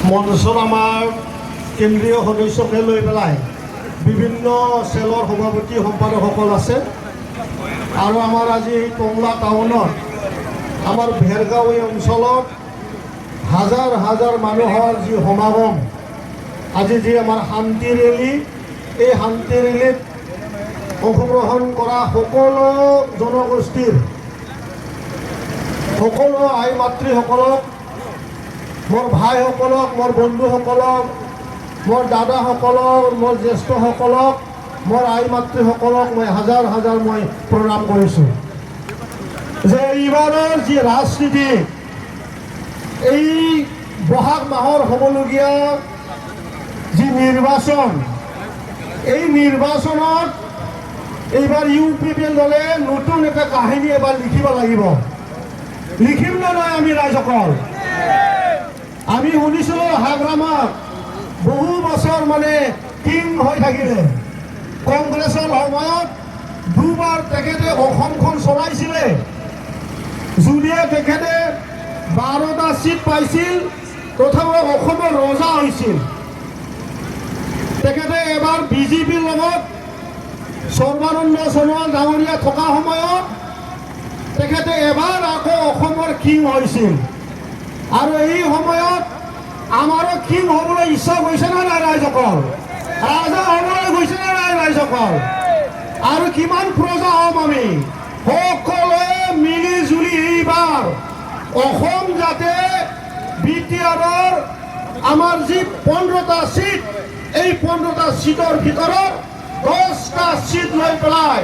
মঞ্চত আমাৰ কেন্দ্ৰীয় সদস্যকে লৈ পেলাই বিভিন্ন চেলৰ সভাপতি সম্পাদকসকল আছে আৰু আমাৰ আজি টংলা টাউনত আমাৰ ভেৰগাঁও এই অঞ্চলত হাজাৰ হাজাৰ মানুহৰ যি সমাগম আজি যি আমাৰ শান্তি ৰেলী এই শান্তি ৰেলীত অংশগ্ৰহণ কৰা সকলো জনগোষ্ঠীৰ সকলো আই মাতৃসকলক মোৰ ভাইসকলক মোৰ বন্ধুসকলক মোৰ দাদাসকলক মোৰ জ্যেষ্ঠসকলক মোৰ আই মাতৃসকলক মই হাজাৰ হাজাৰ মই প্ৰণাম কৰিছোঁ যে এইবাৰৰ যি ৰাজনীতি এই বহাগ মাহৰ হ'বলগীয়া যি নিৰ্বাচন এই নিৰ্বাচনত এইবাৰ UPPL দলে নতুন এটা কাহিনী এবাৰ লিখিব লাগিব লিখিম নে নাই আমি ৰাইজসকল আমি শুনিছিলোঁ হাগ্ৰামত বহু বছৰ মানে কিং হৈ থাকিলে কংগ্ৰেছৰ সময়ত দুবাৰ তেখেতে অসমখন চলাইছিলে যদিও তেখেতে 12টা সিট পাইছিল তথাপিও অসমৰ ৰজা হৈছিল তেখেতে এবাৰ বিজেপিৰ লগত সৰ্বানন্দ সোণোৱাল ডাঙৰীয়া থকা সময়ত তেখেতে এবাৰ আকৌ অসমৰ কিং হৈছিল আৰু এই সময়ত আমাৰো কিং হ'বলৈ ইচ্ছা গৈছে নে নাই ৰাইজসকল ৰাজা হ'বলৈ গৈছে নে নাই ৰাইজসকল আৰু কিমান প্ৰজা হ'ম আমি সকলোৱে মিলি জুলি এইবাৰ অসম যাতে BTRৰ আমাৰ যি 15টা সিট এই 15টা সিটৰ ভিতৰত 10টা সিট লৈ পেলাই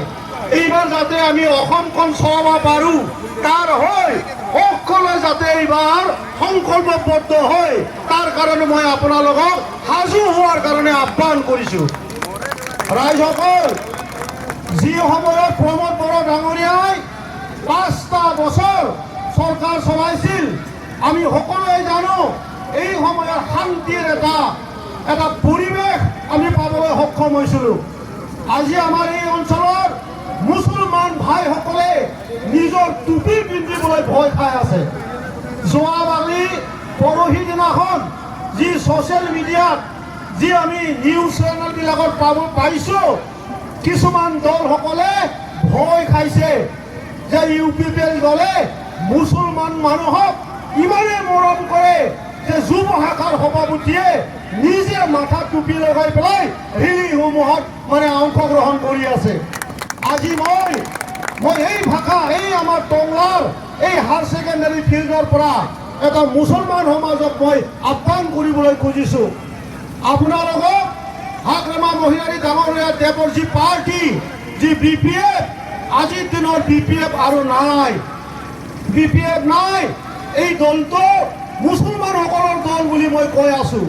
এইবাৰ যাতে আমি অসমখন চলাব পাৰোঁ তাৰ হয় সকলোৱে যাতে এইবাৰ সংকল্পবদ্ধ হয় তাৰ কাৰণে মই আপোনালোকক সাজু হোৱাৰ কাৰণে আহ্বান কৰিছোঁ ৰাইজসকল যি সময়ত প্ৰমোদ বড়ো ডাঙৰীয়াই 5টা বছৰ চৰকাৰ চলাইছিল আমি সকলোৱে জানো এই সময়ত শান্তিৰ এটা পৰিৱেশ আমি পাবলৈ সক্ষম হৈছিলোঁ আজি আমাৰ এই অঞ্চলৰ মুছলমান ভাইসকলে নিজৰ টুপি পিন্ধিবলৈ ভয় খাই আছে যোৱাবালি পৰহি দিনাখন যি ছ'চিয়েল মিডিয়াত যি আমি নিউজ চেনেলবিলাকত পাইছোঁ কিছুমান দলসকলে ভয় খাইছে যে UPPL দলে মুছলমান মানুহক ইমানেই মৰম কৰে যে যুৱ শাখাৰ সভাপতিয়ে নিজে মাথা টুপি লগাই পেলাই ৰেলীসমূহত মানে অংশগ্ৰহণ কৰি আছে আজি মই এই ভাষা এই আমাৰ টংলাৰ এই হায়াৰ ছেকেণ্ডাৰী ফিল্ডৰ পৰা এটা মুছলমান সমাজক মই আহ্বান কৰিবলৈ খুজিছোঁ আপোনালোকক হাগ্ৰামা মহিলাৰী ডাঙৰীয়া দেৱৰ যি পাৰ্টি যি BPF আজিৰ দিনত BPF আৰু নাই BPF নাই এই দলটো মুছলমানসকলৰ দল বুলি মই কৈ আছোঁ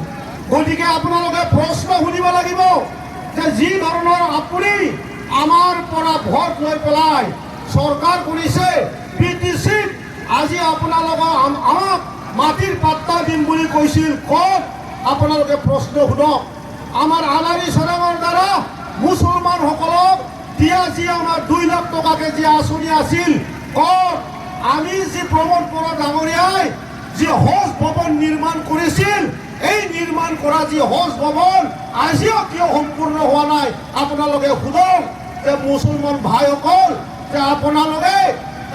গতিকে আপোনালোকে প্ৰশ্ন সুধিব লাগিব যে যি ধৰণৰ আপুনি আমাৰ পৰা ভোট লৈ পেলাই চৰকাৰ কৰিছে PTCত আজি আপোনালোকক আমাক মাটিৰ পাত্তা দিম বুলি কৈছিল ক'ত আপোনালোকে প্ৰশ্ন সোধক আমাৰ আলাৰী চৰাঙৰ দ্বাৰা মুছলমানসকলক দিয়া যি আমাৰ 2 লাখ টকাকে যি আঁচনি আছিল ক'ত আমি যি প্ৰমোদ বড়ো ডাঙৰীয়াই যি হজ ভৱন নিৰ্মাণ কৰিছিল এই নিৰ্মাণ কৰা যি হজ ভৱন আজিও কিয় সম্পূৰ্ণ হোৱা নাই আপোনালোকে সোধক যে মুছলমান ভাইসকল যে আপোনালোকে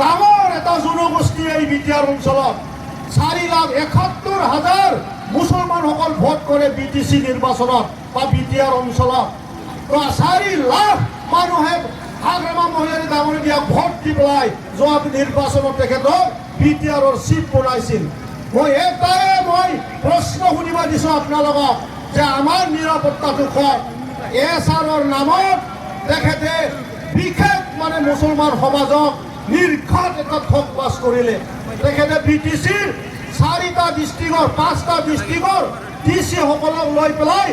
ডাঙৰ এটা জনগোষ্ঠী এই BTR অঞ্চলত 4,71,000 মুছলমানসকল ভোট কৰে BTC নিৰ্বাচনত বা BTR অঞ্চলত 4 লাখ মানুহে হাগ্ৰামা মহিলাৰী ডাঙৰীয়াক ভোট দি পেলাই যোৱা নিৰ্বাচনত তেখেতক BTRৰ চিফ বনাইছিল মই মই প্ৰশ্ন সুধিব দিছোঁ আপোনালোকক যে আমাৰ নিৰাপত্তাটো ক'ত SRৰ নামত তেখেতে বিশেষ মানে মুছলমান সমাজক নিৰ্ঘাত এটা ঠগবাজ কৰিলে তেখেতে BTCৰ 4টা ডিষ্ট্ৰিক্টৰ 5টা ডিষ্ট্ৰিক্টৰ DC সকলক লৈ পেলাই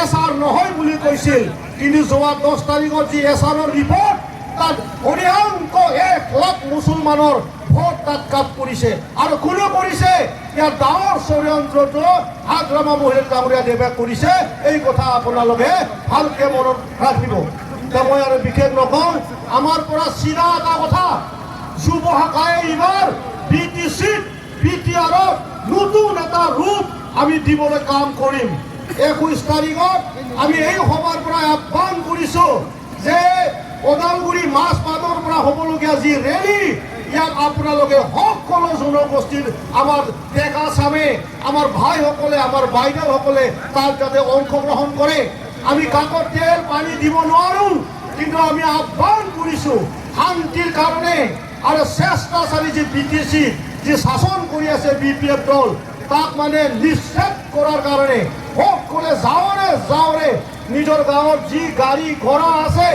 SR নহয় বুলি কৈছিল কিন্তু যোৱা 10 তাৰিখত যি SRৰ ৰিপৰ্ট তাত অধিকাংশ 1 লাখ মুছলমানৰ ভোট তাত কাট কৰিছে আৰু কোনে কৰিছে ইয়াৰ ডাঙৰ ষড়যন্ত্ৰটো হাগ্ৰামা মহিলাৰী ডাঙৰীয়া দেৱে কৰিছে এই কথা আপোনালোকে ভালকে মনত ৰাখিব মই আৰু বিশেষ নকওঁ আমাৰ পৰা চিধা এটা কথা যুৱ শাখাই এইবাৰ BTCত BTRক নতুন এটা ৰূপ আমি দিবলৈ কাম কৰিম। 21 তাৰিখত আমি এই সভাৰ পৰা আহ্বান কৰিছোঁ যে ওদালগুৰি মাছবাদৰ পৰা হ'বলগীয়া যি ৰেলী, ইয়াত আপোনালোকে সকলো জনগোষ্ঠীৰ আমাৰ ডেকা চামে, আমাৰ ভাইসকলে, আমাৰ বাইদেউসকলে তাত যাতে অংশগ্ৰহণ কৰে। আমি কাকত তেল পানী দিব নোৱাৰোঁ, কিন্তু আমি আহ্বান কৰিছোঁ শান্তিৰ কাৰণে আৰু স্বেচ্ছাচাৰী যি BTC যি শাসন কৰি আছে BPF দল, তাক মানে নিশ্চিত কৰাৰ কাৰণে সকলোৱে যাওঁৰে নিজৰ গাঁৱত যি গাড়ী ঘোঁৰা আছে,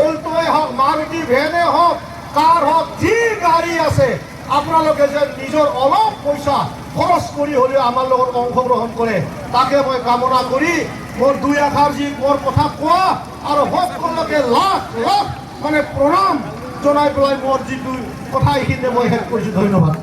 অল্টোৱে হওক, মাৰুতি ভেনে হওক, কাৰ হওক, যি গাড়ী আছে, আপোনালোকে যে নিজৰ অলপ পইচা খৰচ কৰি হ'লেও আমাৰ লগত অংশগ্ৰহণ কৰে, তাকে মই কামনা কৰি মোৰ দুই এষাৰ যি মোৰ কথা কোৱা আৰু সকলোকে লাখ লাখ মানে প্ৰণাম জনাই পেলাই মোৰ যিটো কথা এইখিনিতে মই শেষ কৰিছোঁ। ধন্যবাদ।